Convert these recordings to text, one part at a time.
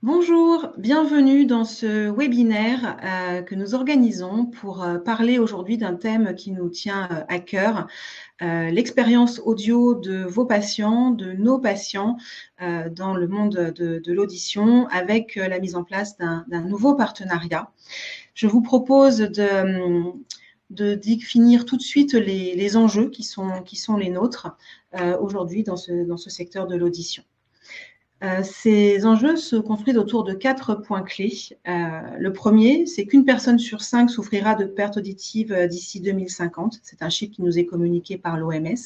Bonjour, bienvenue dans ce webinaire que nous organisons pour parler aujourd'hui d'un thème qui nous tient à cœur, l'expérience audio de vos patients, de nos patients dans le monde de l'audition avec la mise en place d'un nouveau partenariat. Je vous propose de définir tout de suite les enjeux qui sont les nôtres aujourd'hui dans ce secteur de l'audition. Ces enjeux se construisent autour de 4 points clés. Le premier, c'est qu'une personne sur 5 souffrira de perte auditive d'ici 2050. C'est un chiffre qui nous est communiqué par l'OMS.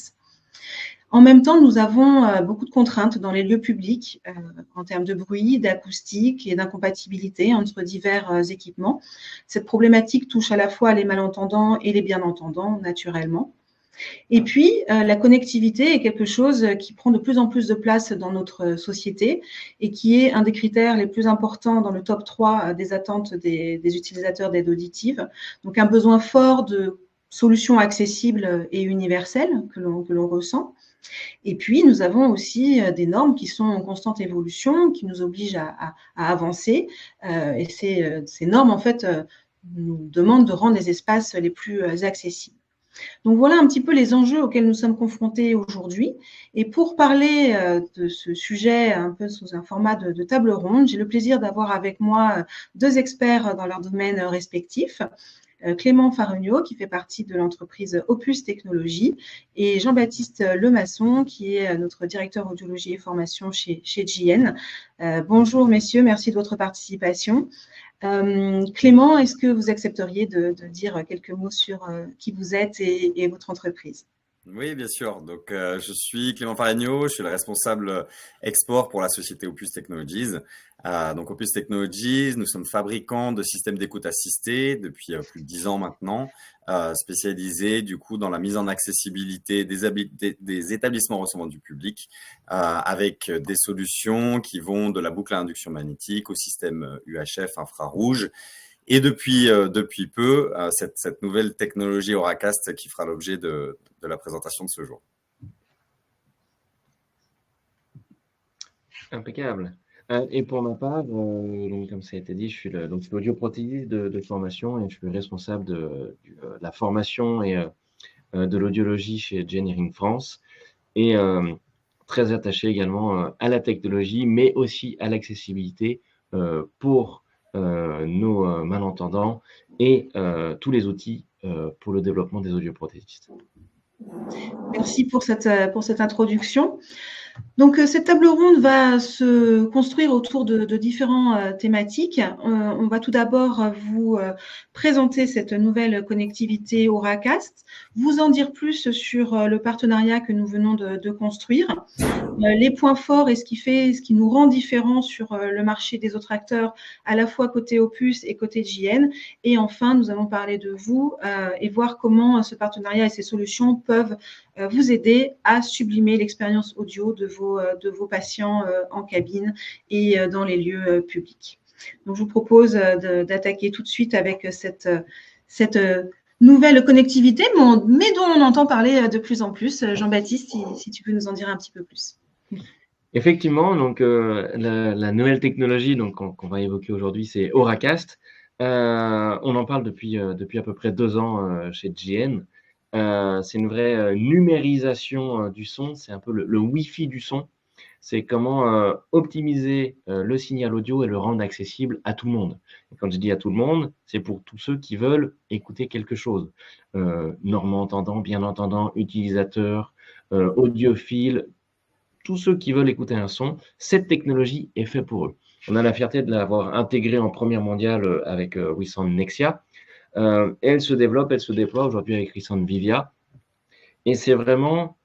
En même temps, nous avons beaucoup de contraintes dans les lieux publics en termes de bruit, d'acoustique et d'incompatibilité entre divers équipements. Cette problématique touche à la fois les malentendants et les bien-entendants, naturellement. Et puis, la connectivité est quelque chose qui prend de plus en plus de place dans notre société et qui est un des critères les plus importants dans le top 3 des attentes des utilisateurs d'aide auditive. Donc, un besoin fort de solutions accessibles et universelles que l'on ressent. Et puis, nous avons aussi des normes qui sont en constante évolution, qui nous obligent à avancer. Et ces normes, en fait, nous demandent de rendre les espaces les plus accessibles. Donc voilà un petit peu les enjeux auxquels nous sommes confrontés aujourd'hui. Et pour parler de ce sujet un peu sous un format de table ronde, j'ai le plaisir d'avoir avec moi deux experts dans leur domaine respectif. Clément Faregnaud, qui fait partie de l'entreprise Opus Technologies, et Jean-Baptiste Lemasson, qui est notre directeur audiologie et formation chez JN. Bonjour messieurs, merci de votre participation. Clément, est-ce que vous accepteriez de dire quelques mots sur qui vous êtes et votre entreprise? Oui, bien sûr. Donc, je suis Clément Faregnaud, je suis le responsable export pour la société Opus Technologies. Donc, Opus Technologies, nous sommes fabricants de systèmes d'écoute assistée depuis plus de 10 ans maintenant, spécialisés du coup dans la mise en accessibilité des établissements recevant du public, avec des solutions qui vont de la boucle à induction magnétique au système UHF infrarouge. Et depuis peu, cette nouvelle technologie Auracast qui fera l'objet de la présentation de ce jour. Impeccable. Et pour ma part, donc, comme ça a été dit, je suis l'audioprothésiste de formation et je suis responsable de la formation et de l'audiologie chez Genhearing France et très attaché également à la technologie, mais aussi à l'accessibilité pour nos malentendants et tous les outils pour le développement des audioprothésistes. Merci pour cette introduction. Donc, cette table ronde va se construire autour de différentes thématiques. On va tout d'abord vous présenter cette nouvelle connectivité Auracast, vous en dire plus sur le partenariat que nous venons de construire, les points forts et ce qui nous rend différents sur le marché des autres acteurs, à la fois côté Opus et côté JN. Et enfin, nous allons parler de vous et voir comment ce partenariat et ces solutions peuvent vous aider à sublimer l'expérience audio de vos patients en cabine et dans les lieux publics. Donc, je vous propose d'attaquer tout de suite avec cette nouvelle connectivité, mais dont on entend parler de plus en plus. Jean-Baptiste, si tu peux nous en dire un petit peu plus. Effectivement, donc la nouvelle technologie qu'on va évoquer aujourd'hui, c'est Auracast. On en parle depuis à peu près 2 ans chez GN. C'est une vraie numérisation du son, c'est un peu le Wi-Fi du son. C'est comment optimiser le signal audio et le rendre accessible à tout le monde. Et quand je dis à tout le monde, c'est pour tous ceux qui veulent écouter quelque chose. Normand entendant, bien entendant, utilisateurs, audiophiles, tous ceux qui veulent écouter un son, cette technologie est faite pour eux. On a la fierté de l'avoir intégrée en première mondiale avec WeSound Nexia. Et elle se développe, elle se déploie aujourd'hui avec ReSound Vivia. Et c'est vraiment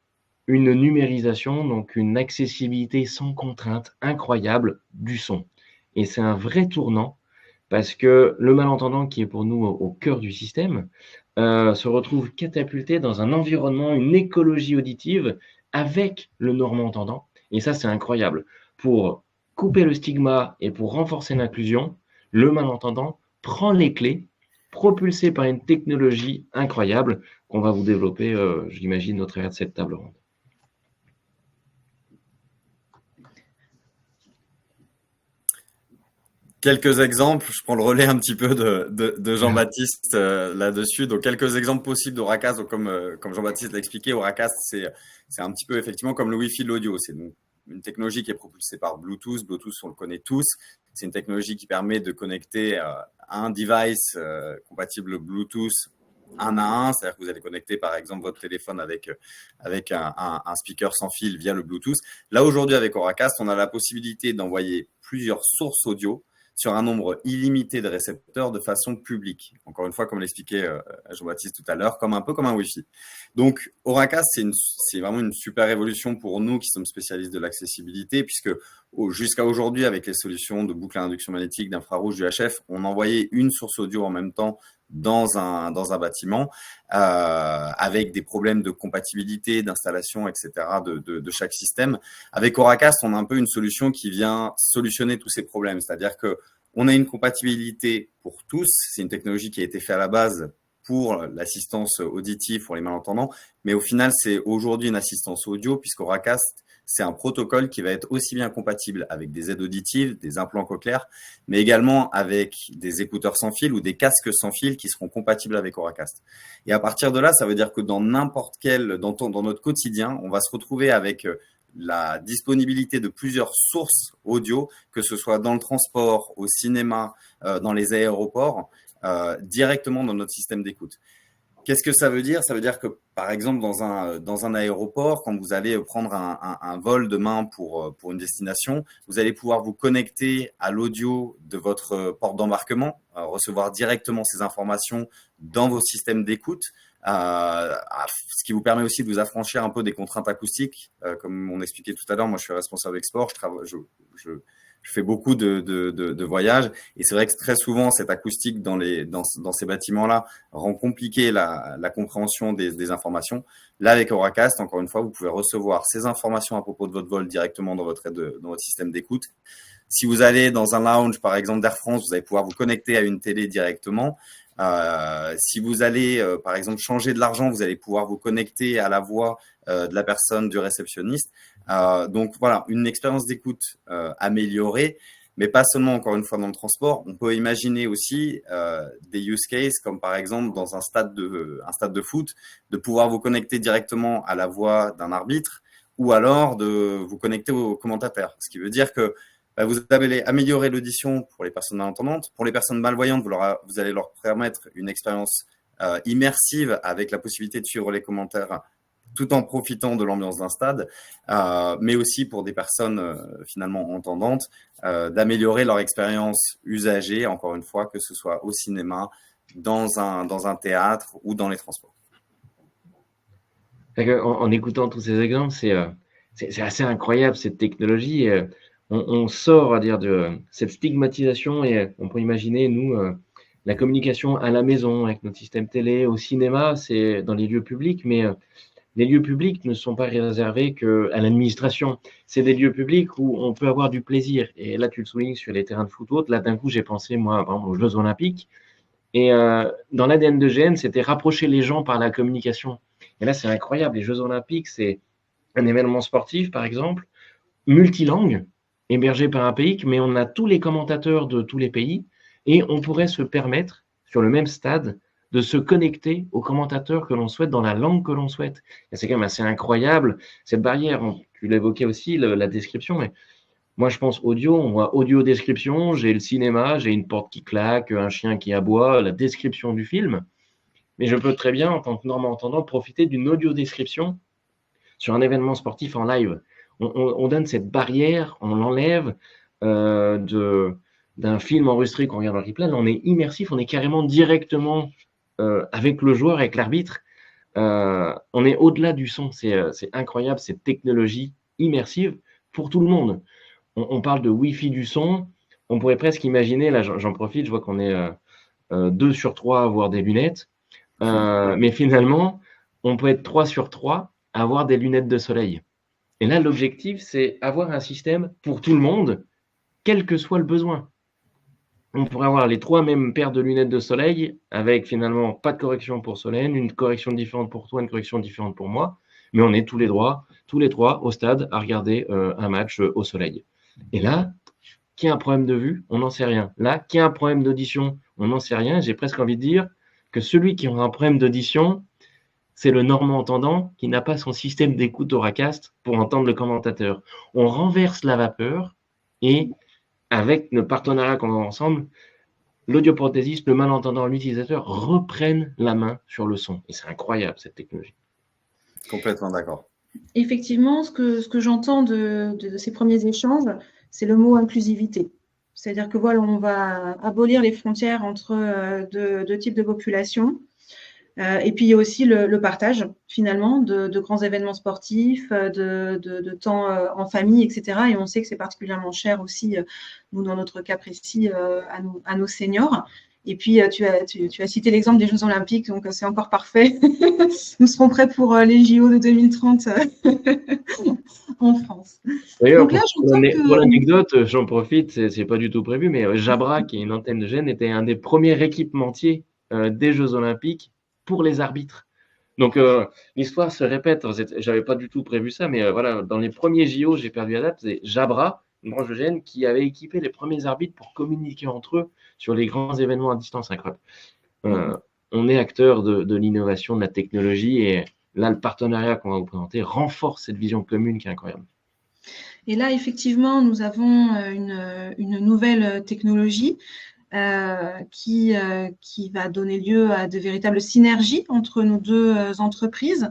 une numérisation, donc une accessibilité sans contrainte incroyable du son. Et c'est un vrai tournant parce que le malentendant qui est pour nous au cœur du système se retrouve catapulté dans un environnement, une écologie auditive avec le normand entendant. Et ça, c'est incroyable. Pour couper le stigma et pour renforcer l'inclusion, le malentendant prend les clés, propulsé par une technologie incroyable qu'on va vous développer, j'imagine, au travers de cette table ronde. Quelques exemples, je prends le relais un petit peu de Jean-Baptiste là-dessus. Donc, quelques exemples possibles d'Auracast. Donc, comme Jean-Baptiste l'a expliqué, Auracast, c'est un petit peu effectivement comme le Wi-Fi de l'audio. C'est donc une technologie qui est propulsée par Bluetooth. Bluetooth, on le connaît tous. C'est une technologie qui permet de connecter un device compatible Bluetooth un à un. C'est-à-dire que vous allez connecter, par exemple, votre téléphone avec un speaker sans fil via le Bluetooth. Là, aujourd'hui, avec Auracast, on a la possibilité d'envoyer plusieurs sources audio sur un nombre illimité de récepteurs de façon publique. Encore une fois, comme l'expliquait Jean-Baptiste tout à l'heure, un peu comme un Wi-Fi. Donc, Auracast, c'est vraiment une super évolution pour nous qui sommes spécialistes de l'accessibilité, puisque jusqu'à aujourd'hui, avec les solutions de boucle à induction magnétique, d'infrarouge, du HF, on envoyait une source audio en même temps dans un bâtiment, avec des problèmes de compatibilité, d'installation, etc. de chaque système. Avec Auracast, on a un peu une solution qui vient solutionner tous ces problèmes. C'est-à-dire qu'on a une compatibilité pour tous. C'est une technologie qui a été faite à la base pour l'assistance auditive pour les malentendants. Mais au final, c'est aujourd'hui une assistance audio, puisqu'Auracast, c'est un protocole qui va être aussi bien compatible avec des aides auditives, des implants cochléaires, mais également avec des écouteurs sans fil ou des casques sans fil qui seront compatibles avec Auracast. Et à partir de là, ça veut dire que dans n'importe quel, dans notre quotidien, on va se retrouver avec la disponibilité de plusieurs sources audio, que ce soit dans le transport, au cinéma, dans les aéroports, directement dans notre système d'écoute. Qu'est-ce que ça veut dire? Ça veut dire que, par exemple, dans un aéroport, quand vous allez prendre un vol demain pour une destination, vous allez pouvoir vous connecter à l'audio de votre porte d'embarquement, recevoir directement ces informations dans vos systèmes d'écoute, ce qui vous permet aussi de vous affranchir un peu des contraintes acoustiques. Comme on expliquait tout à l'heure, moi, je suis responsable export, je fais beaucoup de voyages et c'est vrai que très souvent, cette acoustique dans ces bâtiments-là rend compliqué la compréhension des informations. Là, avec Auracast, encore une fois, vous pouvez recevoir ces informations à propos de votre vol directement dans votre système d'écoute. Si vous allez dans un lounge, par exemple, d'Air France, vous allez pouvoir vous connecter à une télé directement. Si vous allez, par exemple, changer de l'argent, vous allez pouvoir vous connecter à la voix de la personne, du réceptionniste. Donc voilà, une expérience d'écoute améliorée, mais pas seulement, encore une fois, dans le transport. On peut imaginer aussi des use cases, comme par exemple dans un stade de foot, de pouvoir vous connecter directement à la voix d'un arbitre ou alors de vous connecter au commentateur. Ce qui veut dire que vous allez améliorer l'audition pour les personnes malentendantes. Pour les personnes malvoyantes, vous allez leur permettre une expérience immersive avec la possibilité de suivre les commentaires tout en profitant de l'ambiance d'un stade, mais aussi pour des personnes finalement entendantes, d'améliorer leur expérience usagée, encore une fois, que ce soit au cinéma, dans un théâtre ou dans les transports. En écoutant tous ces exemples, c'est assez incroyable cette technologie. On sort, à dire, de cette stigmatisation et on peut imaginer, nous, la communication à la maison avec notre système télé, au cinéma, c'est dans les lieux publics, mais les lieux publics ne sont pas réservés qu'à l'administration. C'est des lieux publics où on peut avoir du plaisir. Et là, tu le soulignes sur les terrains de foot autres. Là, d'un coup, j'ai pensé, moi, par exemple, aux Jeux Olympiques. Et dans l'ADN de GN, c'était rapprocher les gens par la communication. Et là, c'est incroyable. Les Jeux Olympiques, c'est un événement sportif, par exemple, multilangue, hébergé par un pays, mais on a tous les commentateurs de tous les pays et on pourrait se permettre, sur le même stade, de se connecter aux commentateurs que l'on souhaite dans la langue que l'on souhaite. Et c'est quand même assez incroyable, cette barrière. Tu l'évoquais aussi, la description, mais moi je pense audio, on voit audio description, j'ai le cinéma, j'ai une porte qui claque, un chien qui aboie, la description du film, mais je peux très bien, en tant que norme-entendant, profiter d'une audio description sur un événement sportif en live. On donne cette barrière, on l'enlève d'un film enregistré qu'on regarde en replay. Là, on est immersif, on est carrément directement avec le joueur, avec l'arbitre. On est au-delà du son. C'est incroyable, cette technologie immersive pour tout le monde. On parle de Wi-Fi du son. On pourrait presque imaginer, là j'en profite, je vois qu'on est 2 sur 3 à avoir des lunettes. Mais finalement, on peut être 3 sur 3 à avoir des lunettes de soleil. Et là, l'objectif, c'est avoir un système pour tout le monde, quel que soit le besoin. On pourrait avoir les 3 mêmes paires de lunettes de soleil avec finalement pas de correction pour Solène, une correction différente pour toi, une correction différente pour moi, mais on est tous les 3 au stade à regarder un match au soleil. Et là, qui a un problème de vue, on n'en sait rien. Là, qui a un problème d'audition, on n'en sait rien. J'ai presque envie de dire que celui qui aura un problème d'audition, c'est le normand entendant qui n'a pas son système d'écoute Auracast pour entendre le commentateur. On renverse la vapeur et avec le partenariat qu'on a ensemble, l'audioprothésiste, le malentendant, l'utilisateur reprennent la main sur le son. Et c'est incroyable cette technologie. Complètement d'accord. Effectivement, ce que j'entends de ces premiers échanges, c'est le mot inclusivité. C'est-à-dire que voilà, on va abolir les frontières entre deux types de populations. Et puis il y a aussi le partage finalement de grands événements sportifs, de temps en famille, etc. Et on sait que c'est particulièrement cher aussi, nous dans notre cas précis, à nos seniors. Et puis tu as cité l'exemple des Jeux Olympiques, donc c'est encore parfait. Nous serons prêts pour les JO de 2030 en France. D'ailleurs, Donc là, pour l'anecdote, j'en profite, c'est pas du tout prévu, mais Jabra, qui est une antenne de Gênes, était un des premiers équipementiers des Jeux Olympiques pour les arbitres. Donc l'histoire se répète. J'avais pas du tout prévu ça, mais voilà, dans les premiers JO, j'ai perdu la date, c'est Jabra, une branche de Gênes, qui avait équipé les premiers arbitres pour communiquer entre eux sur les grands événements à distance. Incroyable. On est acteur de l'innovation, de la technologie, et là, le partenariat qu'on va vous présenter renforce cette vision commune qui est incroyable. Et là, effectivement, nous avons une nouvelle technologie qui va donner lieu à de véritables synergies entre nos deux entreprises.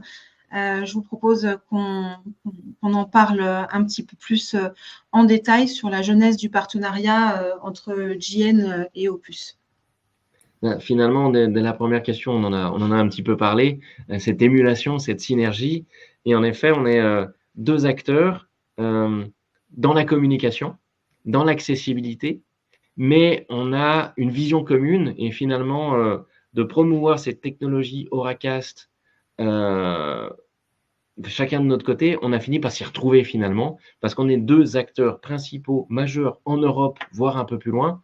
Je vous propose qu'on en parle un petit peu plus en détail sur la genèse du partenariat entre GN et Opus. Finalement, dès la première question, on en a un petit peu parlé, cette émulation, cette synergie. Et en effet, on est deux acteurs dans la communication, dans l'accessibilité, mais on a une vision commune et finalement de promouvoir cette technologie Auracast chacun de notre côté, on a fini par s'y retrouver finalement parce qu'on est deux acteurs principaux majeurs en Europe, voire un peu plus loin,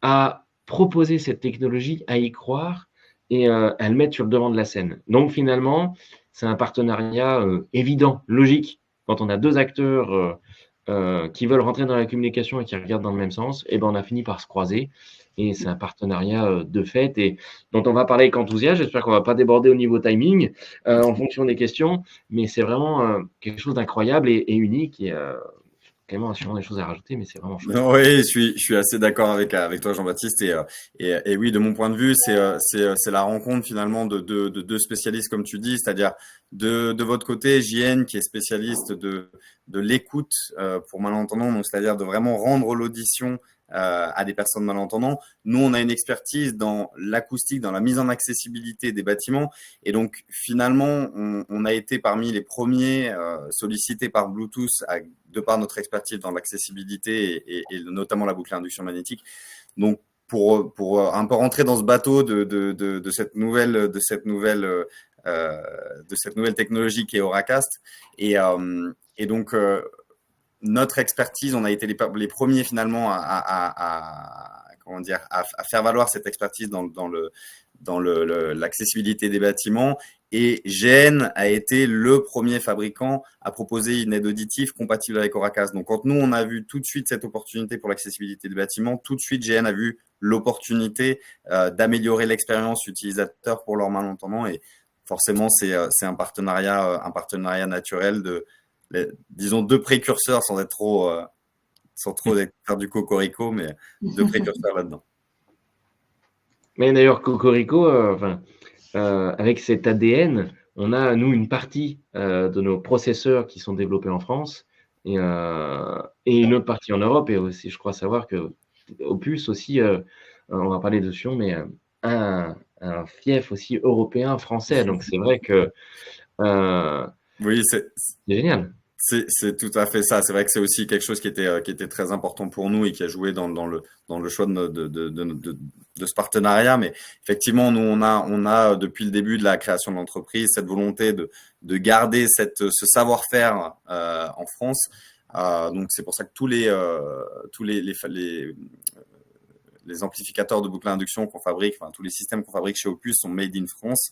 à proposer cette technologie, à y croire et à le mettre sur le devant de la scène. Donc finalement, c'est un partenariat évident, logique. Quand on a deux acteurs qui veulent rentrer dans la communication et qui regardent dans le même sens, et ben on a fini par se croiser. Et c'est un partenariat de fait et dont on va parler avec enthousiasme. J'espère qu'on ne va pas déborder au niveau timing en fonction des questions, mais c'est vraiment quelque chose d'incroyable et unique. Et Clément a sûrement des choses à rajouter, mais c'est vraiment chouette. Oui, je suis assez d'accord avec toi, Jean-Baptiste. Et oui, de mon point de vue, c'est la rencontre finalement de deux spécialistes, comme tu dis, c'est-à-dire de votre côté, JN, qui est spécialiste de l'écoute pour malentendants, donc c'est-à-dire de vraiment rendre l'audition à des personnes malentendantes. Nous, on a une expertise dans l'acoustique, dans la mise en accessibilité des bâtiments. Et donc, finalement, on a été parmi les premiers sollicités par Bluetooth de par notre expertise dans l'accessibilité et notamment la boucle à induction magnétique. Donc, pour un peu rentrer dans ce bateau de cette nouvelle technologie qui est Auracast. Et donc, notre expertise, on a été les premiers finalement comment dire, à faire valoir cette expertise dans l'accessibilité des bâtiments. Et GN a été le premier fabricant à proposer une aide auditive compatible avec Auracast. Donc, quand nous, on a vu tout de suite cette opportunité pour l'accessibilité des bâtiments, tout de suite, GN a vu l'opportunité d'améliorer l'expérience utilisateur pour leurs malentendants. Et forcément, c'est un partenariat naturel disons deux précurseurs sans trop faire du cocorico, mais deux précurseurs là-dedans. Mais d'ailleurs, Cocorico, avec cet ADN, on a, nous, une partie de nos processeurs qui sont développés en France et une autre partie en Europe. Et aussi, je crois savoir que Opus aussi, on va parler de Sion, mais un fief aussi européen, français. Donc, c'est vrai que oui, c'est génial. C'est tout à fait ça. C'est vrai que c'est aussi quelque chose qui était très important pour nous et qui a joué dans le choix de ce partenariat. Mais effectivement, nous, on a depuis le début de la création de l'entreprise cette volonté de garder ce savoir-faire en France. Donc, c'est pour ça que tous les les amplificateurs de boucle à induction qu'on fabrique, enfin, tous les systèmes qu'on fabrique chez Opus sont made in France.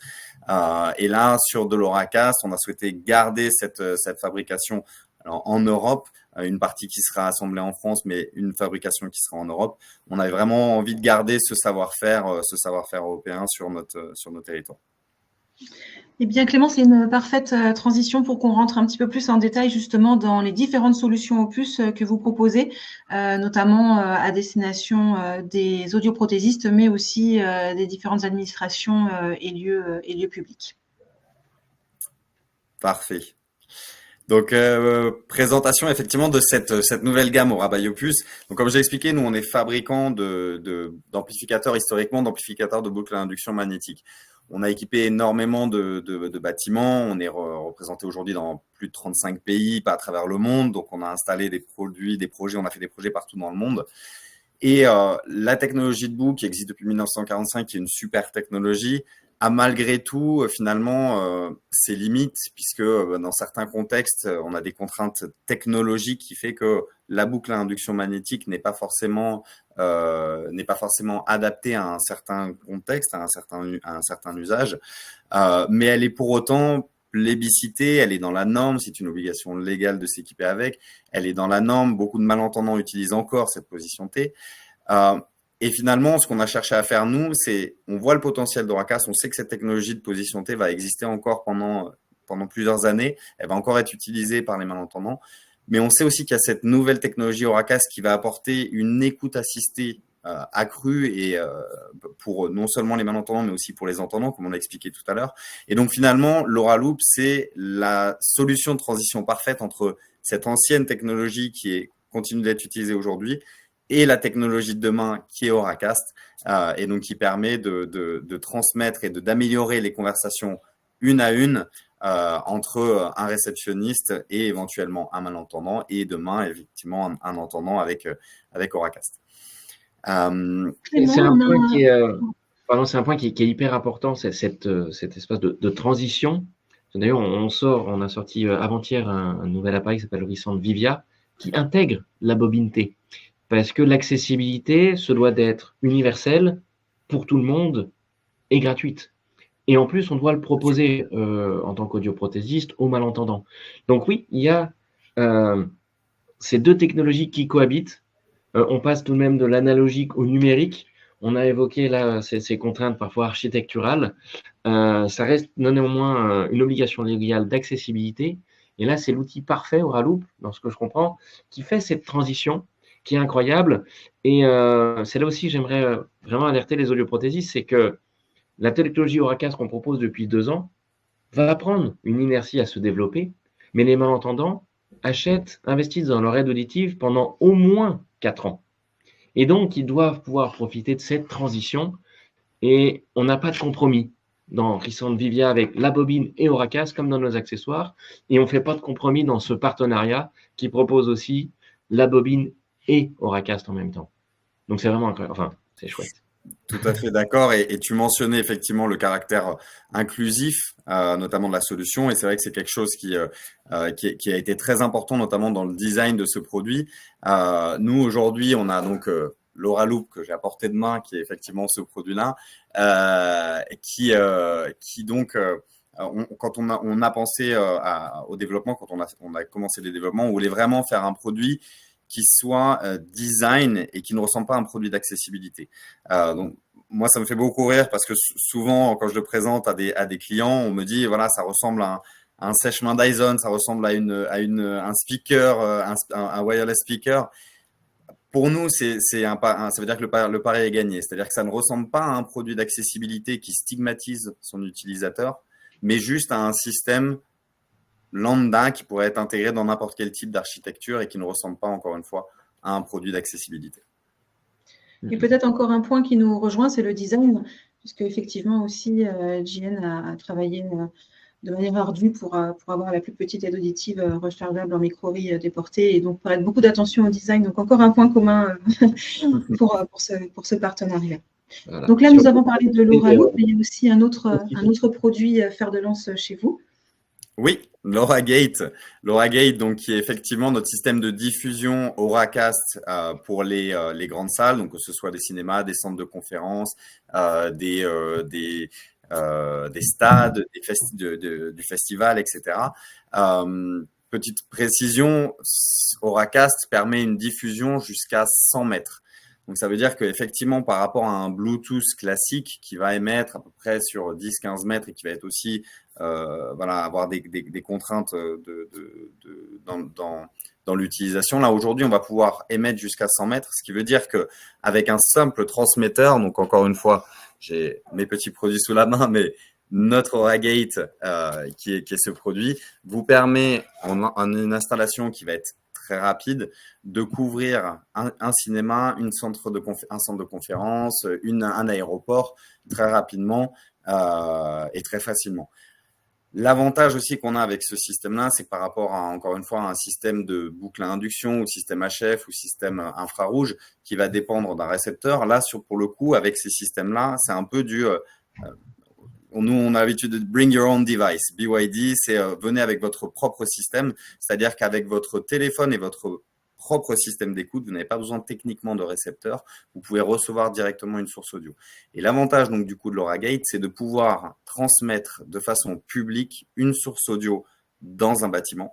Et là, sur de l'Auracast, on a souhaité garder cette fabrication en Europe, une partie qui sera assemblée en France, mais une fabrication qui sera en Europe. On avait vraiment envie de garder ce savoir-faire européen sur nos territoires. Eh bien, Clément, c'est une parfaite transition pour qu'on rentre un petit peu plus en détail justement dans les différentes solutions Opus que vous proposez, notamment à destination des audioprothésistes, mais aussi des différentes administrations et lieux publics. Parfait. Donc, présentation effectivement de cette nouvelle gamme au rabat Opus. Donc, comme j'ai expliqué, nous, on est fabricant d'amplificateurs, historiquement d'amplificateurs de boucle à induction magnétique. On a équipé énormément de bâtiments. On est représenté aujourd'hui dans plus de 35 pays, pas à travers le monde. Donc, on a installé des projets, on a fait des projets partout dans le monde. Et la technologie de bout qui existe depuis 1945, qui est une super technologie, a malgré tout, finalement, ses limites, puisque dans certains contextes, on a des contraintes technologiques qui fait que la boucle à induction magnétique n'est pas forcément adaptée à un certain contexte, à un certain usage, mais elle est pour autant plébiscitée, elle est dans la norme, c'est une obligation légale de s'équiper avec, elle est dans la norme, beaucoup de malentendants utilisent encore cette position T. Et finalement, ce qu'on a cherché à faire, nous, c'est, on voit le potentiel d'Auracast, on sait que cette technologie de position T va exister encore pendant plusieurs années, elle va encore être utilisée par les malentendants, mais on sait aussi qu'il y a cette nouvelle technologie Auracast qui va apporter une écoute assistée accrue et pour non seulement les malentendants, mais aussi pour les entendants, comme on l'a expliqué tout à l'heure. Et donc finalement, l'Auraloop, c'est la solution de transition parfaite entre cette ancienne technologie qui continue d'être utilisée aujourd'hui et la technologie de demain qui est Auracast, et donc qui permet de transmettre et d'améliorer les conversations une à une entre un réceptionniste et éventuellement un malentendant, et demain, effectivement, un entendant avec Auracast. C'est un point qui est hyper important, cet espace de transition. D'ailleurs, on a sorti avant-hier un nouvel appareil qui s'appelle Horizon Vivia, qui intègre la bobine T. Parce que l'accessibilité se doit d'être universelle pour tout le monde et gratuite. Et en plus, on doit le proposer en tant qu'audioprothésiste aux malentendants. Donc oui, il y a ces deux technologies qui cohabitent. On passe tout de même de l'analogique au numérique. On a évoqué là ces contraintes parfois architecturales. Ça reste néanmoins une obligation légale d'accessibilité. Et là, c'est l'outil parfait, Auraloop, dans ce que je comprends, qui fait cette transition qui est incroyable. Et c'est là aussi, j'aimerais vraiment alerter les audioprothésistes, c'est que la technologie Auracast qu'on propose depuis 2 ans va prendre une inertie à se développer, mais les malentendants investissent dans leur aide auditive pendant au moins 4 ans. Et donc, ils doivent pouvoir profiter de cette transition, et on n'a pas de compromis dans Horizon Vivia avec la bobine et Auracast, comme dans nos accessoires, et on ne fait pas de compromis dans ce partenariat qui propose aussi la bobine et Auracast en même temps. Donc c'est vraiment incroyable, enfin c'est chouette. Tout à fait d'accord, et tu mentionnais effectivement le caractère inclusif, notamment de la solution, et c'est vrai que c'est quelque chose qui a été très important, notamment dans le design de ce produit. Nous aujourd'hui, on a donc l'Auraloop que j'ai à portée de main, qui est effectivement ce produit-là, qui donc quand on a pensé au développement, quand on a commencé les développements, on voulait vraiment faire un produit qui soit design et qui ne ressemble pas à un produit d'accessibilité. Donc, moi, ça me fait beaucoup rire parce que souvent, quand je le présente à des clients, on me dit, voilà, ça ressemble à un sèche-main Dyson, ça ressemble à un speaker, un wireless speaker. Pour nous, ça veut dire que le pari est gagné. C'est-à-dire que ça ne ressemble pas à un produit d'accessibilité qui stigmatise son utilisateur, mais juste à un système lambda qui pourrait être intégré dans n'importe quel type d'architecture et qui ne ressemble pas, encore une fois, à un produit d'accessibilité. Et peut-être encore un point qui nous rejoint, c'est le design, puisque effectivement aussi, JN a travaillé de manière ardue pour avoir la plus petite aide auditive rechargeable en micro-oreille déportée, et donc pour être beaucoup d'attention au design. Donc encore un point commun pour ce partenariat. Voilà. Donc là, nous avons parlé de l'Auraloop, mais il y a aussi un autre produit fer de lance chez vous. Oui, LoRaGate. LoRaGate, donc, qui est effectivement notre système de diffusion Auracast pour les grandes salles, donc que ce soit des cinémas, des centres de conférences, des stades, du festival, etc. Petite précision, Auracast permet une diffusion jusqu'à 100 mètres. Donc, ça veut dire qu'effectivement, par rapport à un Bluetooth classique qui va émettre à peu près sur 10-15 mètres et qui va être aussi voilà, avoir des contraintes dans l'utilisation. Là, aujourd'hui, on va pouvoir émettre jusqu'à 100 mètres, ce qui veut dire qu'avec un simple transmetteur, donc encore une fois, j'ai mes petits produits sous la main, mais notre Auragate, qui est ce produit, vous permet, en une installation qui va être très rapide, de couvrir un cinéma, un centre de conférence, un aéroport très rapidement et très facilement. L'avantage aussi qu'on a avec ce système-là, c'est que par rapport à, encore une fois, à un système de boucle à induction ou système HF ou système infrarouge qui va dépendre d'un récepteur, là, pour le coup, avec ces systèmes-là, c'est un peu nous, on a l'habitude de bring your own device. BYD, c'est venez avec votre propre système, c'est-à-dire qu'avec votre téléphone et votre propre système d'écoute, vous n'avez pas besoin techniquement de récepteur, vous pouvez recevoir directement une source audio. Et l'avantage donc du coup de LoRaGate, c'est de pouvoir transmettre de façon publique une source audio dans un bâtiment.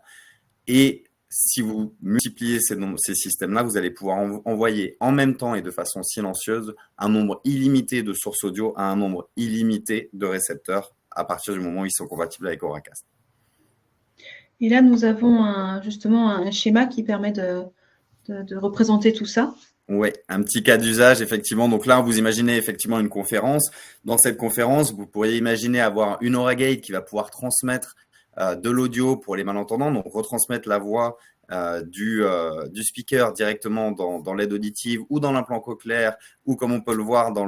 Et si vous multipliez ces systèmes-là, vous allez pouvoir envoyer en même temps et de façon silencieuse un nombre illimité de sources audio à un nombre illimité de récepteurs à partir du moment où ils sont compatibles avec Auracast. Et là, nous avons justement un schéma qui permet de représenter tout ça. Oui, un petit cas d'usage, effectivement. Donc là, vous imaginez effectivement une conférence. Dans cette conférence, vous pourriez imaginer avoir une Auragate qui va pouvoir transmettre de l'audio pour les malentendants, donc retransmettre la voix du speaker directement dans l'aide auditive ou dans l'implant cochléaire, ou comme on peut le voir dans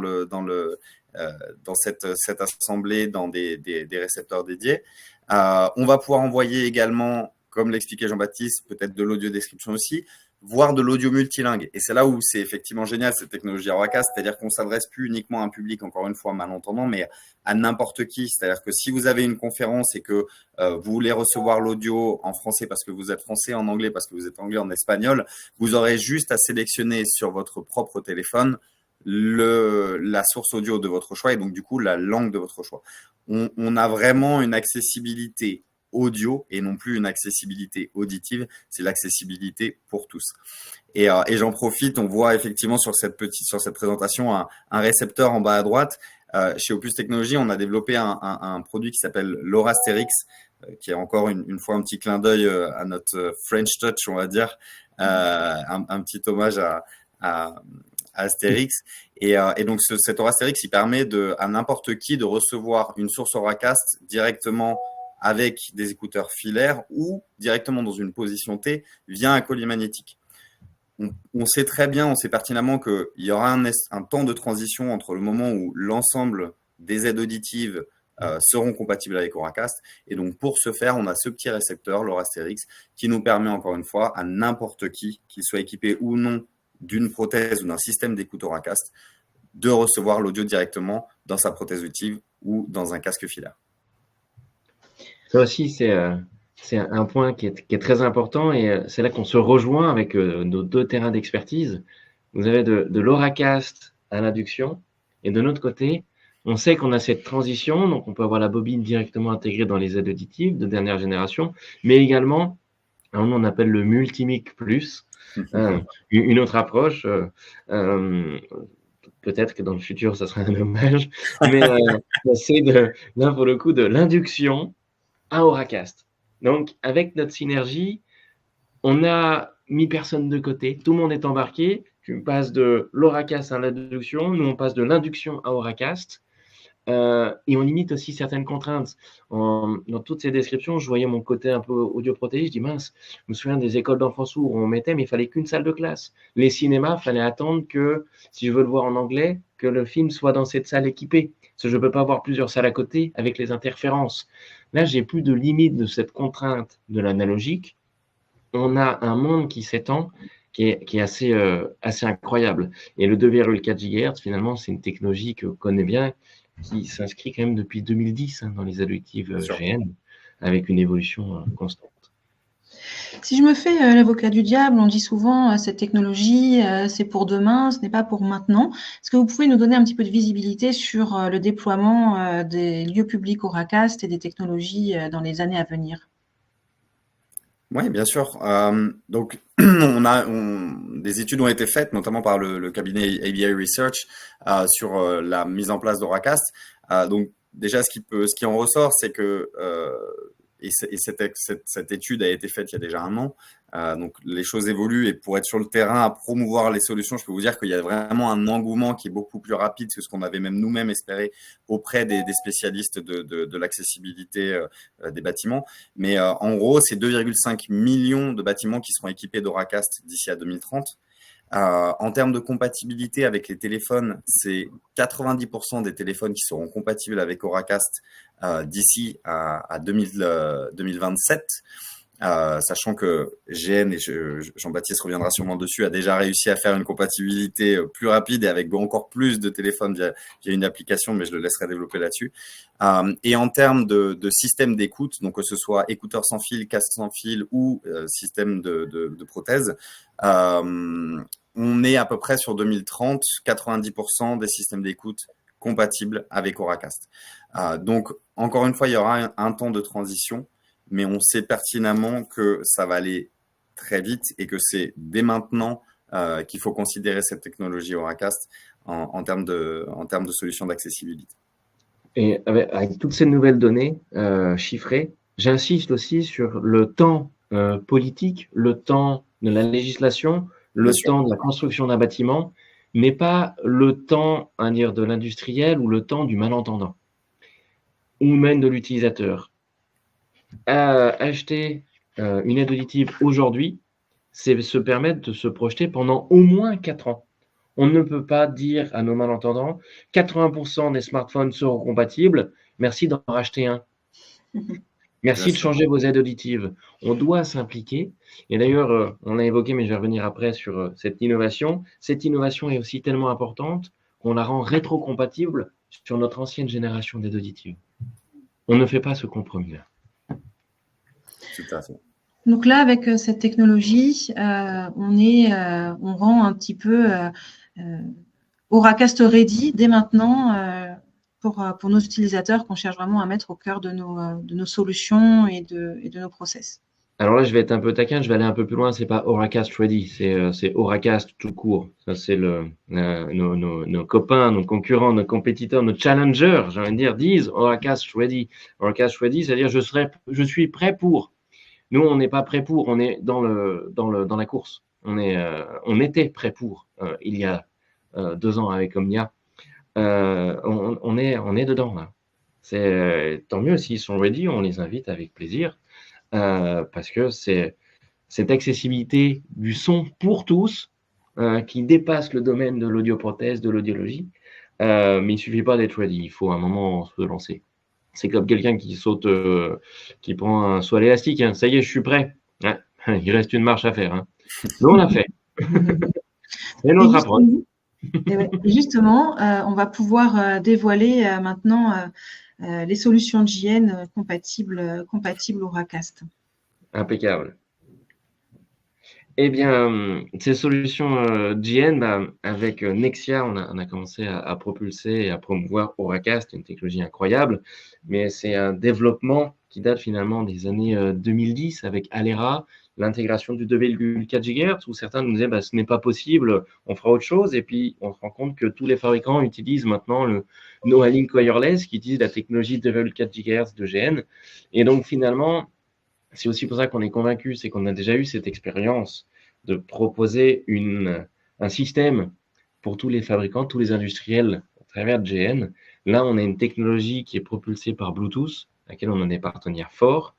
cette assemblée, dans des récepteurs dédiés. On va pouvoir envoyer également, comme l'expliquait Jean-Baptiste, peut-être de l'audio description aussi, voire de l'audio multilingue. Et c'est là où c'est effectivement génial, cette technologie Auracast, c'est-à-dire qu'on ne s'adresse plus uniquement à un public, encore une fois, malentendant, mais à n'importe qui. C'est-à-dire que si vous avez une conférence et que vous voulez recevoir l'audio en français parce que vous êtes français, en anglais parce que vous êtes anglais, en espagnol, vous aurez juste à sélectionner sur votre propre téléphone la source audio de votre choix et donc du coup la langue de votre choix. On a vraiment une accessibilité audio et non plus une accessibilité auditive, c'est l'accessibilité pour tous. Et j'en profite, on voit effectivement sur cette présentation un récepteur en bas à droite. Chez Opus Technologies, on a développé un produit qui s'appelle l'Aurasterix, qui est encore une fois un petit clin d'œil à notre French Touch, on va dire, un petit hommage à Astérix. Et donc cet Aurastérix, il permet à n'importe qui de recevoir une source Auracast directement avec des écouteurs filaires ou directement dans une position T via un collier magnétique. On sait très bien, on sait pertinemment qu'il y aura un temps de transition entre le moment où l'ensemble des aides auditives seront compatibles avec Auracast. Et donc, pour ce faire, on a ce petit récepteur, l'Aurastérix, qui nous permet encore une fois à n'importe qui, qu'il soit équipé ou non d'une prothèse ou d'un système d'écoute Auracast, de recevoir l'audio directement dans sa prothèse auditive ou dans un casque filaire. Ça aussi, c'est un point qui est très important et c'est là qu'on se rejoint avec nos deux terrains d'expertise. Vous avez de l'Auracast à l'induction et de notre côté, on sait qu'on a cette transition, donc on peut avoir la bobine directement intégrée dans les aides auditives de dernière génération, mais également, on appelle le Multimic Plus, une autre approche. Peut-être que dans le futur, ça sera un hommage, mais c'est là pour le coup de l'induction à Auracast. Donc, avec notre synergie, on a mis personne de côté. Tout le monde est embarqué. Tu passes de l'Auracast à l'induction. Nous, on passe de l'induction à Auracast. Et on limite aussi certaines contraintes. Dans toutes ces descriptions, je voyais mon côté un peu audioprotégé. Je dis mince, je me souviens des écoles d'enfants sourds où on mettait, mais il fallait qu'une salle de classe. Les cinémas, il fallait attendre que, si je veux le voir en anglais, que le film soit dans cette salle équipée. Parce que je ne peux pas avoir plusieurs salles à côté avec les interférences. Là, j'ai plus de limite de cette contrainte de l'analogique. On a un monde qui s'étend, qui est assez incroyable. Et le 2,4 GHz, finalement, c'est une technologie que je connais bien, qui s'inscrit quand même depuis 2010 dans les auditives GN. avec une évolution constante. Si je me fais l'avocat du diable, on dit souvent cette technologie, c'est pour demain, ce n'est pas pour maintenant. Est-ce que vous pouvez nous donner un petit peu de visibilité sur le déploiement des lieux publics Auracast et des technologies dans les années à venir? Oui, bien sûr. Donc, des études ont été faites, notamment par le cabinet ABI Research, sur la mise en place d'Auracast. Donc, déjà, ce qui en ressort, c'est que cette étude a été faite il y a déjà un an. Donc, les choses évoluent et pour être sur le terrain à promouvoir les solutions, je peux vous dire qu'il y a vraiment un engouement qui est beaucoup plus rapide que ce qu'on avait même nous-mêmes espéré auprès des spécialistes de l'accessibilité des bâtiments. Mais en gros, c'est 2,5 millions de bâtiments qui seront équipés d'Auracast d'ici à 2030. En termes de compatibilité avec les téléphones, c'est 90% des téléphones qui seront compatibles avec Auracast d'ici à 2027. Sachant que GN, et Jean-Baptiste reviendra sûrement dessus, a déjà réussi à faire une compatibilité plus rapide et avec encore plus de téléphones via une application, mais je le laisserai développer là-dessus. Et en termes de système d'écoute, donc que ce soit écouteurs sans fil, casque sans fil ou système de prothèse, on est à peu près sur 2030, 90% des systèmes d'écoute compatibles avec Auracast. Donc, encore une fois, il y aura un temps de transition, mais on sait pertinemment que ça va aller très vite et que c'est dès maintenant qu'il faut considérer cette technologie Auracast en termes de solutions d'accessibilité. Et avec toutes ces nouvelles données chiffrées, j'insiste aussi sur le temps politique, le temps de la législation, le temps de la construction d'un bâtiment, mais pas le temps, à dire, de l'industriel ou le temps du malentendant, ou même de l'utilisateur. Acheter une aide auditive aujourd'hui, c'est se permettre de se projeter pendant au moins 4 ans. On ne peut pas dire à nos malentendants 80% des smartphones seront compatibles, merci d'en racheter un. Merci de changer vos aides auditives. On doit s'impliquer. Et d'ailleurs, on l'a évoqué, mais je vais revenir après sur cette innovation. Cette innovation est aussi tellement importante qu'on la rend rétrocompatible sur notre ancienne génération d'aides auditives. On ne fait pas ce compromis-là. Tout à fait. Donc là, avec cette technologie, on rend un petit peu Auracast ready dès maintenant pour nos utilisateurs qu'on cherche vraiment à mettre au cœur de nos solutions et de nos process. Alors là, je vais être un peu taquin, je vais aller un peu plus loin. C'est pas Auracast Ready, c'est Auracast tout court. Ça, c'est nos copains, nos concurrents, nos compétiteurs, nos challengers, j'ai envie de dire, disent Auracast Ready. Auracast Ready, c'est-à-dire je suis prêt pour. Nous, on n'est pas prêt pour, on est dans la course. On était prêt pour il y a 2 ans avec Omnia. On est dedans là. C'est tant mieux s'ils sont ready, on les invite avec plaisir parce que c'est cette accessibilité du son pour tous qui dépasse le domaine de l'audioprothèse, de l'audiologie. Mais il ne suffit pas d'être ready, il faut à un moment se lancer. C'est comme quelqu'un qui saute, qui prend un saut à l'élastique. Hein. Ça y est, je suis prêt. Ouais, il reste une marche à faire. Hein. Nous, on l'a fait. C'est notre approche. Justement, on va pouvoir dévoiler maintenant les solutions de JN compatibles Auracast. Impeccable. Eh bien, ces solutions JN, avec Nexia, on a commencé à propulser et à promouvoir Auracast, une technologie incroyable, mais c'est un développement qui date finalement des années 2010 avec Alera, l'intégration du 2,4 GHz, où certains nous disaient ce n'est pas possible, on fera autre chose, et puis on se rend compte que tous les fabricants utilisent maintenant le Noalink Wireless, qui utilise la technologie 2,4 GHz de GN, et donc finalement, c'est aussi pour ça qu'on est convaincu, c'est qu'on a déjà eu cette expérience de proposer un système pour tous les fabricants, tous les industriels à travers GN. Là, on a une technologie qui est propulsée par Bluetooth, à laquelle on a des partenaires forts,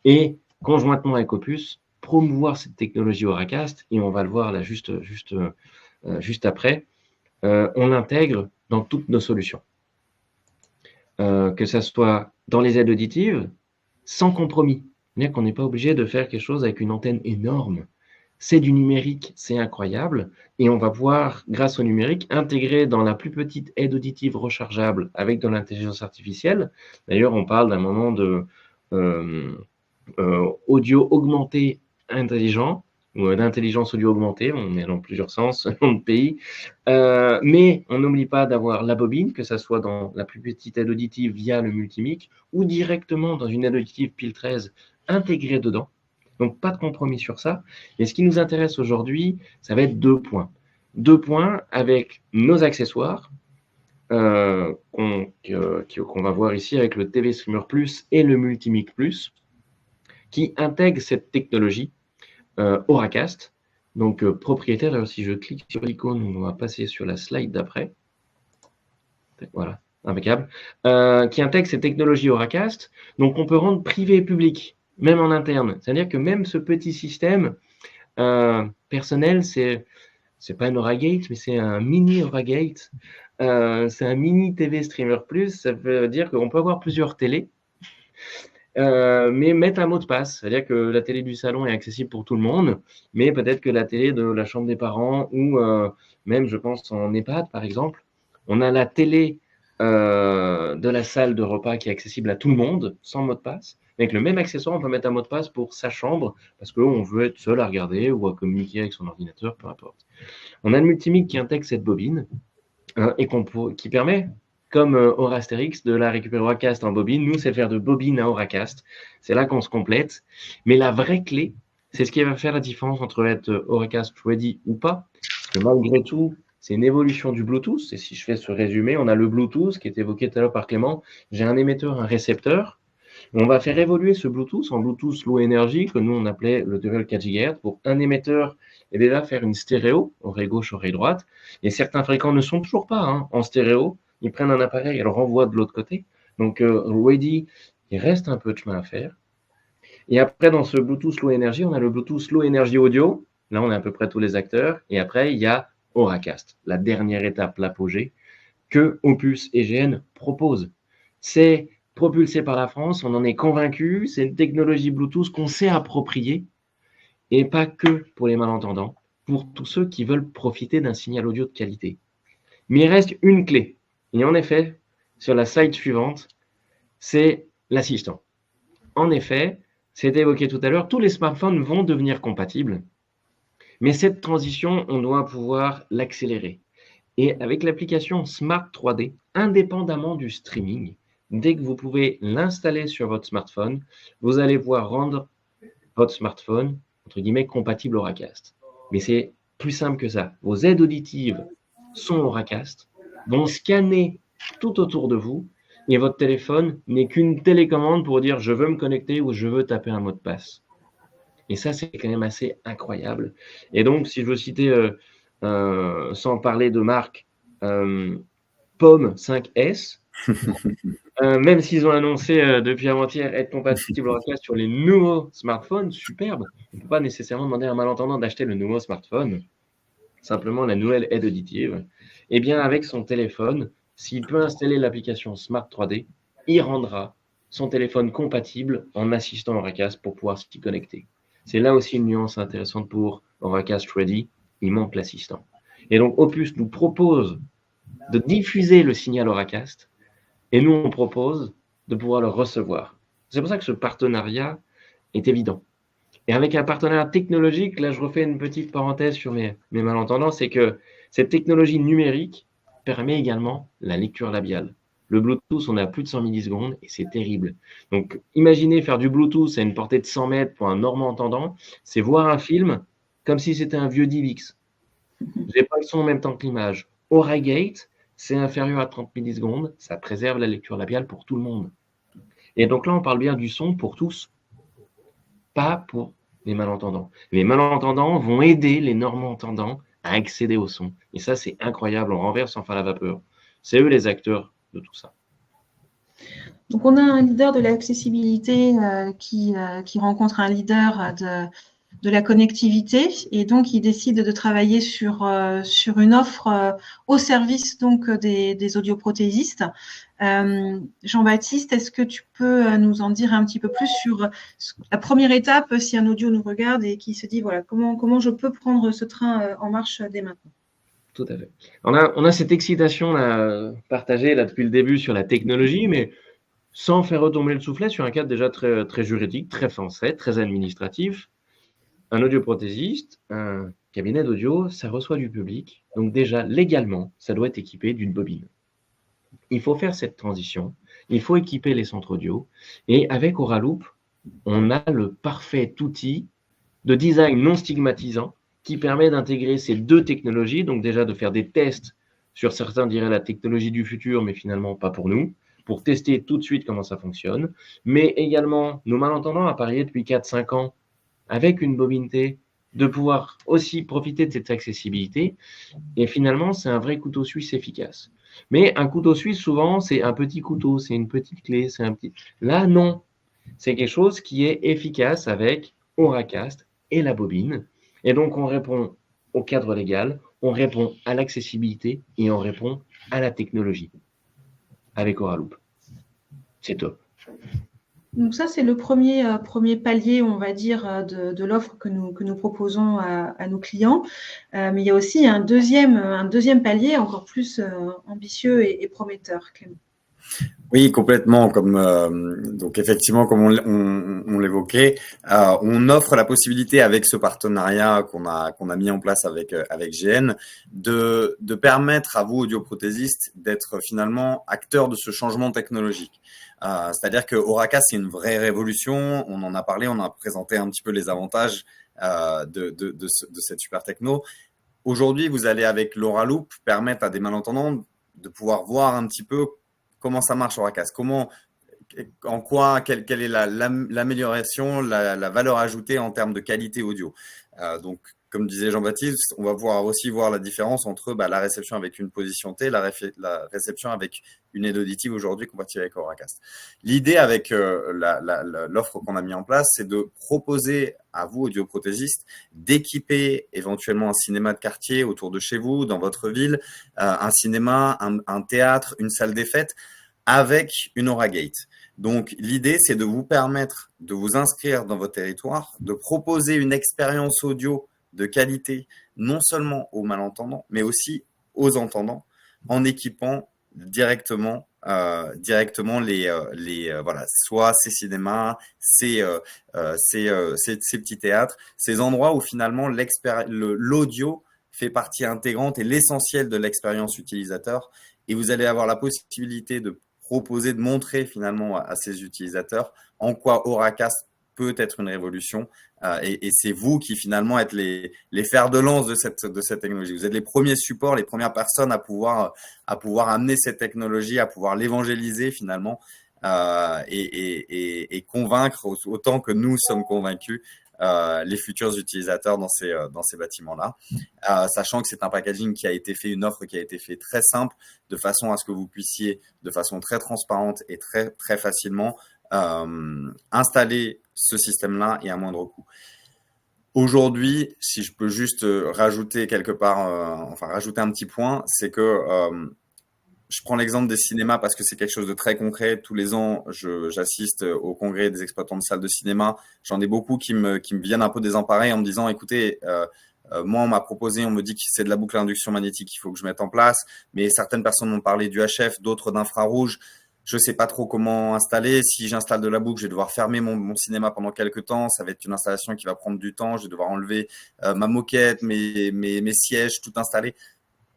et conjointement avec Opus, promouvoir cette technologie Auracast, et on va le voir là juste après, on l'intègre dans toutes nos solutions. Que ça soit dans les aides auditives, sans compromis. C'est-à-dire qu'on n'est pas obligé de faire quelque chose avec une antenne énorme. C'est du numérique, c'est incroyable. Et on va pouvoir, grâce au numérique, intégrer dans la plus petite aide auditive rechargeable avec de l'intelligence artificielle. D'ailleurs, on parle d'un moment audio augmenté intelligent, ou d'intelligence audio augmentée, on est dans plusieurs sens selon le pays, mais on n'oublie pas d'avoir la bobine, que ça soit dans la plus petite aide auditive via le multimic, ou directement dans une aide auditive pile 13 intégrée dedans. Donc pas de compromis sur ça. Et ce qui nous intéresse aujourd'hui, ça va être 2 points. 2 points avec nos accessoires, qu'on va voir ici avec le TV Streamer Plus et le Multimic Plus, qui intègrent cette technologie Auracast, donc propriétaire. Alors, si je clique sur l'icône, on va passer sur la slide d'après. Voilà, impeccable. Qui intègre cette technologie Auracast, donc on peut rendre privé et public, même en interne. C'est-à-dire que même ce petit système personnel, c'est pas un Auragate, mais c'est un mini Auragate. C'est un mini TV Streamer Plus. Ça veut dire qu'on peut avoir plusieurs télés, mais mettre un mot de passe. C'est-à-dire que la télé du salon est accessible pour tout le monde, mais peut-être que la télé de la chambre des parents ou même, je pense, en EHPAD, par exemple, on a la télé de la salle de repas qui est accessible à tout le monde, sans mot de passe. Avec le même accessoire, on peut mettre un mot de passe pour sa chambre, parce qu'on veut être seul à regarder ou à communiquer avec son ordinateur, peu importe. On a le multimic qui intègre cette bobine et qui permet, comme Aurastérix, de la récupérer Auracast en bobine. Nous, c'est faire de bobine à Auracast. C'est là qu'on se complète. Mais la vraie clé, c'est ce qui va faire la différence entre être Auracast ready ou pas. Parce que malgré tout, c'est une évolution du Bluetooth. Et si je fais ce résumé, on a le Bluetooth qui est évoqué tout à l'heure par Clément. J'ai un émetteur, un récepteur. On va faire évoluer ce Bluetooth en Bluetooth Low Energy, que nous, on appelait le Dual 4 GHz, pour un émetteur et déjà faire une stéréo, oreille gauche, oreille droite. Et certains fréquents ne sont toujours pas en stéréo. Ils prennent un appareil et le renvoient de l'autre côté. Donc, ready, il reste un peu de chemin à faire. Et après, dans ce Bluetooth Low Energy, on a le Bluetooth Low Energy Audio. Là, on a à peu près tous les acteurs. Et après, il y a Auracast, la dernière étape, l'apogée, que Opus et GN proposent. C'est propulsé par la France, on en est convaincu. C'est une technologie Bluetooth qu'on sait approprier. Et pas que pour les malentendants, pour tous ceux qui veulent profiter d'un signal audio de qualité. Mais il reste une clé. Et en effet, sur la slide suivante, c'est l'assistant. En effet, c'était évoqué tout à l'heure, tous les smartphones vont devenir compatibles. Mais cette transition, on doit pouvoir l'accélérer. Et avec l'application Smart 3D, indépendamment du streaming, dès que vous pouvez l'installer sur votre smartphone, vous allez pouvoir rendre votre smartphone entre guillemets, compatible Auracast. Mais c'est plus simple que ça. Vos aides auditives sont Auracast, vont scanner tout autour de vous, et votre téléphone n'est qu'une télécommande pour dire je veux me connecter ou je veux taper un mot de passe. Et ça, c'est quand même assez incroyable. Et donc, si je veux citer, sans parler de marque, Pomme 5S, même s'ils ont annoncé depuis avant-hier être compatible Auracast sur les nouveaux smartphones, superbe. On ne peut pas nécessairement demander à un malentendant d'acheter le nouveau smartphone, simplement la nouvelle aide auditive. Eh bien, avec son téléphone, s'il peut installer l'application Smart 3D, il rendra son téléphone compatible en assistant Auracast pour pouvoir s'y connecter. C'est là aussi une nuance intéressante pour Auracast Ready, il manque l'assistant. Et donc, Opus nous propose de diffuser le signal Auracast, et nous, on propose de pouvoir le recevoir. C'est pour ça que ce partenariat est évident. Et avec un partenariat technologique, là, je refais une petite parenthèse sur mes malentendants, c'est que cette technologie numérique permet également la lecture labiale. Le Bluetooth, on est à plus de 100 millisecondes et c'est terrible. Donc, imaginez faire du Bluetooth à une portée de 100 mètres pour un normand entendant, c'est voir un film comme si c'était un vieux DivX. Je n'ai pas le son en même temps que l'image. Auragate, c'est inférieur à 30 millisecondes, ça préserve la lecture labiale pour tout le monde. Et donc là, on parle bien du son pour tous, pas pour les malentendants. Les malentendants vont aider les normand-entendants à accéder au son. Et ça, c'est incroyable, on renverse enfin la vapeur. C'est eux les acteurs de tout ça. Donc, on a un leader de l'accessibilité qui rencontre un leader de la connectivité et donc il décide de travailler sur une offre au service donc des audioprothésistes. Jean-Baptiste, est-ce que tu peux nous en dire un petit peu plus sur la première étape si un audio nous regarde et qui se dit voilà comment je peux prendre ce train en marche dès maintenant? Tout à fait. On a cette excitation là, partagée là, depuis le début sur la technologie, mais sans faire retomber le soufflet sur un cadre déjà très, très juridique, très français, très administratif. Un audioprothésiste, un cabinet d'audio, ça reçoit du public. Donc déjà, légalement, ça doit être équipé d'une bobine. Il faut faire cette transition. Il faut équiper les centres audio. Et avec Auraloop, on a le parfait outil de design non stigmatisant qui permet d'intégrer ces deux technologies. Donc déjà de faire des tests sur certains diraient la technologie du futur, mais finalement pas pour nous, pour tester tout de suite comment ça fonctionne. Mais également, nos malentendants appareillés depuis 4-5 ans avec une bobine T, de pouvoir aussi profiter de cette accessibilité. Et finalement, c'est un vrai couteau suisse efficace. Mais un couteau suisse, souvent, c'est un petit couteau, c'est une petite clé, c'est un petit. Là, non. C'est quelque chose qui est efficace avec Auracast et la bobine. Et donc, on répond au cadre légal, on répond à l'accessibilité et on répond à la technologie avec Auraloop. C'est top. Donc ça, c'est le premier palier, on va dire, de l'offre que nous proposons à nos clients. Mais il y a aussi un deuxième palier encore plus ambitieux et prometteur, Clément. Oui, complètement. Donc effectivement, comme on l'évoquait, on offre la possibilité avec ce partenariat qu'on a mis en place avec GN de permettre à vous audioprothésistes d'être finalement acteurs de ce changement technologique. C'est-à-dire que Auracast, c'est une vraie révolution. On en a parlé, on a présenté un petit peu les avantages de cette super techno. Aujourd'hui, vous allez avec l'Auraloop permettre à des malentendants de pouvoir voir un petit peu comment ça marche Auracast, quelle est l'amélioration, la valeur ajoutée en termes de qualité audio. Donc, comme disait Jean-Baptiste, on va pouvoir aussi voir la différence entre la réception avec une position T, la réception avec une aide auditive aujourd'hui compatible avec Auracast. L'idée avec l'offre qu'on a mis en place, c'est de proposer à vous, audioprothésistes, d'équiper éventuellement un cinéma de quartier autour de chez vous, dans votre ville, un cinéma, un théâtre, une salle des fêtes, avec une Auragate. Donc, l'idée, c'est de vous permettre de vous inscrire dans votre territoire, de proposer une expérience audio de qualité, non seulement aux malentendants, mais aussi aux entendants, en équipant directement soit ces cinémas, ces petits théâtres, ces endroits où finalement l'audio fait partie intégrante et l'essentiel de l'expérience utilisateur. Et vous allez avoir la possibilité de proposer, de montrer finalement à ces utilisateurs en quoi Auracast peut être une révolution. Et c'est vous qui finalement êtes les fers de lance de cette technologie. Vous êtes les premiers supports, les premières personnes à pouvoir amener cette technologie, à pouvoir l'évangéliser finalement et convaincre autant que nous sommes convaincus les futurs utilisateurs dans ces bâtiments-là, sachant que c'est un packaging qui a été fait, une offre qui a été faite très simple, de façon à ce que vous puissiez, de façon très transparente et très, très facilement, installer ce système-là et à moindre coût. Aujourd'hui, si je peux juste rajouter quelque part, rajouter un petit point, c'est que je prends l'exemple des cinémas parce que c'est quelque chose de très concret. Tous les ans, j'assiste au congrès des exploitants de salles de cinéma. J'en ai beaucoup qui me viennent un peu désemparés en me disant, écoutez, moi, on m'a proposé, on me dit que c'est de la boucle à induction magnétique qu'il faut que je mette en place. Mais certaines personnes m'ont parlé du HF, d'autres d'infrarouge. Je sais pas trop comment installer. Si j'installe de la boucle, je vais devoir fermer mon cinéma pendant quelques temps. Ça va être une installation qui va prendre du temps. Je vais devoir enlever ma moquette, mes sièges, tout installer.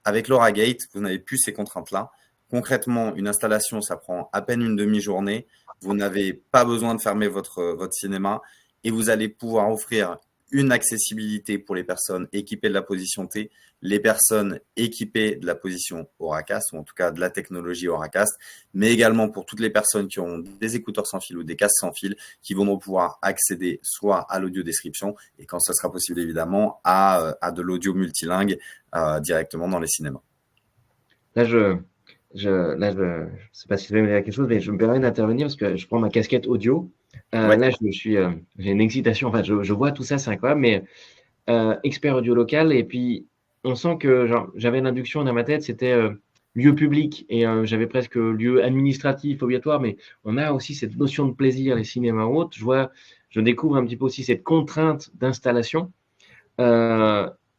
Avec l'Auragate, vous n'avez plus ces contraintes-là. Concrètement, une installation, ça prend à peine une demi-journée. Vous n'avez pas besoin de fermer votre cinéma et vous allez pouvoir offrir une accessibilité pour les personnes équipées de la position T, les personnes équipées de la position Auracast, ou en tout cas de la technologie Auracast, mais également pour toutes les personnes qui ont des écouteurs sans fil ou des casques sans fil, qui vont pouvoir accéder soit à l'audio description et quand ce sera possible évidemment à de l'audio multilingue directement dans les cinémas. Là, je sais pas si tu veux me dire quelque chose, mais je me permets d'intervenir parce que je prends ma casquette audio. Ouais. Là, j'ai une excitation. Enfin, je vois tout ça, c'est incroyable, mais expert audio local. Et puis, on sent que j'avais l'induction dans ma tête, c'était lieu public et j'avais presque lieu administratif obligatoire, mais on a aussi cette notion de plaisir, les cinémas hautes. Je découvre un petit peu aussi cette contrainte d'installation. Et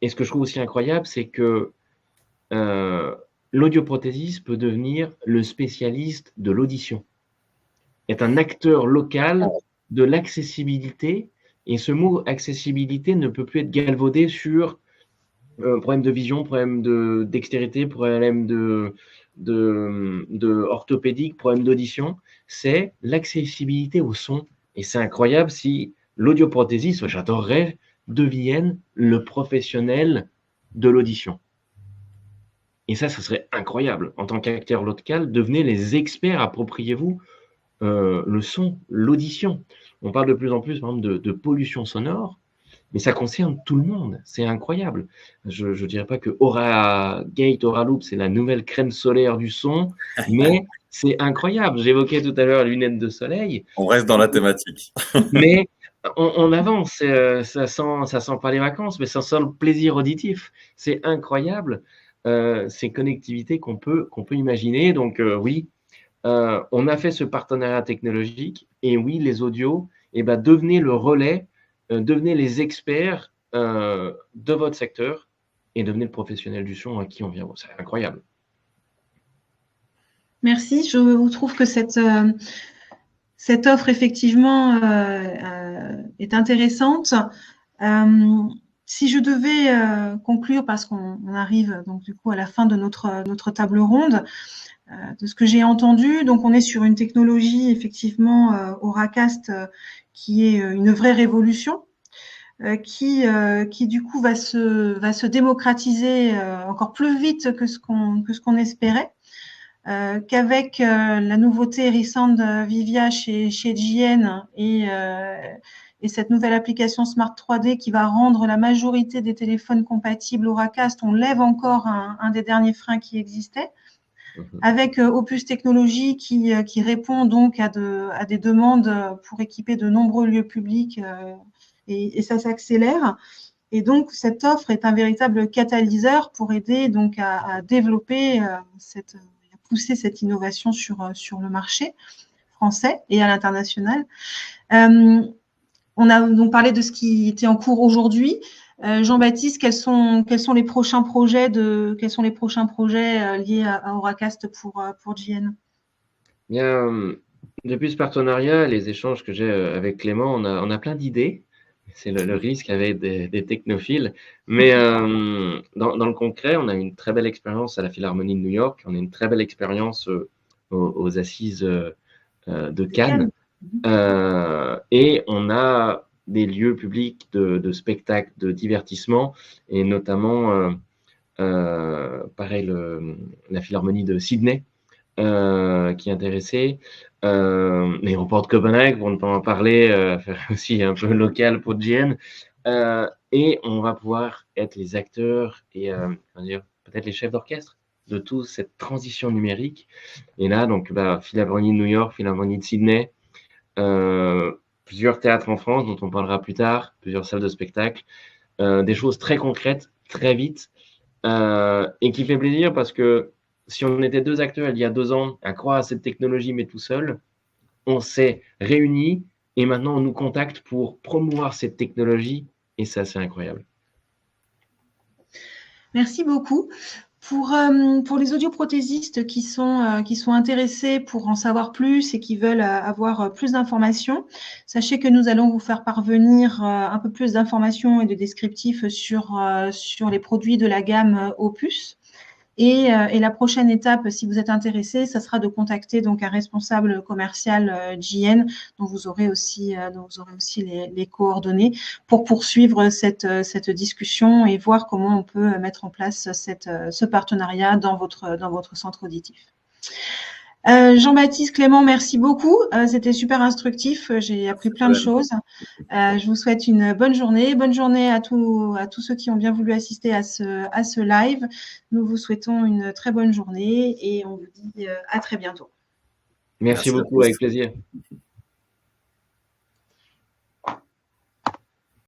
ce que je trouve aussi incroyable, c'est que l'audioprothésiste peut devenir le spécialiste de l'audition. est un acteur local de l'accessibilité. Et ce mot accessibilité ne peut plus être galvaudé sur problème de vision, problème de dextérité, problème de orthopédique, problème d'audition. C'est l'accessibilité au son. Et c'est incroyable si l'audioprothésiste, j'adorerais, devienne le professionnel de l'audition. Et ça serait incroyable. En tant qu'acteur local, devenez les experts, appropriez-vous le son, l'audition. On parle de plus en plus, par exemple, de pollution sonore, mais ça concerne tout le monde. C'est incroyable. Je ne dirais pas que Aura Gate, Aura Loop, c'est la nouvelle crème solaire du son, mais c'est incroyable. J'évoquais tout à l'heure les lunettes de soleil. On reste dans la thématique. Mais on avance. Ça sent pas les vacances, mais ça sent le plaisir auditif. C'est incroyable. Ces connectivités qu'on peut imaginer. Donc oui, on a fait ce partenariat technologique et oui, les audios, devenez le relais, devenez les experts de votre secteur et devenez le professionnel du son à qui on vient. C'est incroyable. Merci. Je vous trouve que cette offre, effectivement, est intéressante. Si je devais conclure, parce qu'on arrive donc du coup à la fin de notre table ronde, de ce que j'ai entendu, donc on est sur une technologie effectivement Auracast qui est une vraie révolution, qui du coup va se démocratiser encore plus vite que ce qu'on espérait. Qu'avec la nouveauté Ressound Vivia chez JN et cette nouvelle application Smart 3D qui va rendre la majorité des téléphones compatibles Auracast, on lève encore un des derniers freins qui existait. Avec Opus Technologies qui répond donc à des demandes pour équiper de nombreux lieux publics et ça s'accélère. Et donc, cette offre est un véritable catalyseur pour aider donc à développer pousser cette innovation sur le marché français et à l'international. On a donc parlé de ce qui était en cours aujourd'hui. Jean-Baptiste, quels sont les prochains projets liés à Auracast pour JN? Bien, depuis ce partenariat, les échanges que j'ai avec Clément, on a plein d'idées. C'est le risque avec des technophiles. Mais dans le concret, on a une très belle expérience à la Philharmonie de New York. On a une très belle expérience aux Assises de Cannes. Et on a des lieux publics de spectacles, de divertissement, et notamment, pareil, la Philharmonie de Sydney, qui est intéressée. L'aéroport de Copenhague, pour ne pas en parler, faire aussi un peu local pour JN. Et on va pouvoir être les acteurs et peut-être les chefs d'orchestre de toute cette transition numérique. Et là, donc, Philharmonie de New York, Philharmonie de Sydney, plusieurs théâtres en France dont on parlera plus tard, plusieurs salles de spectacle, des choses très concrètes, très vite, et qui fait plaisir parce que si on était deux acteurs il y a 2 ans à croire à cette technologie mais tout seul, on s'est réunis et maintenant on nous contacte pour promouvoir cette technologie et ça c'est incroyable. Merci beaucoup. Pour les audioprothésistes qui sont intéressés pour en savoir plus et qui veulent avoir plus d'informations, sachez que nous allons vous faire parvenir un peu plus d'informations et de descriptifs sur les produits de la gamme Opus. Et la prochaine étape, si vous êtes intéressé, ça sera de contacter donc un responsable commercial JN, dont vous aurez aussi les coordonnées pour poursuivre cette discussion et voir comment on peut mettre en place ce partenariat dans votre centre auditif. Jean-Baptiste, Clément, merci beaucoup. C'était super instructif. J'ai appris plein de choses. Je vous souhaite une bonne journée. Bonne journée à tous ceux qui ont bien voulu assister à ce live. Nous vous souhaitons une très bonne journée et on vous dit à très bientôt. Merci beaucoup, avec plaisir.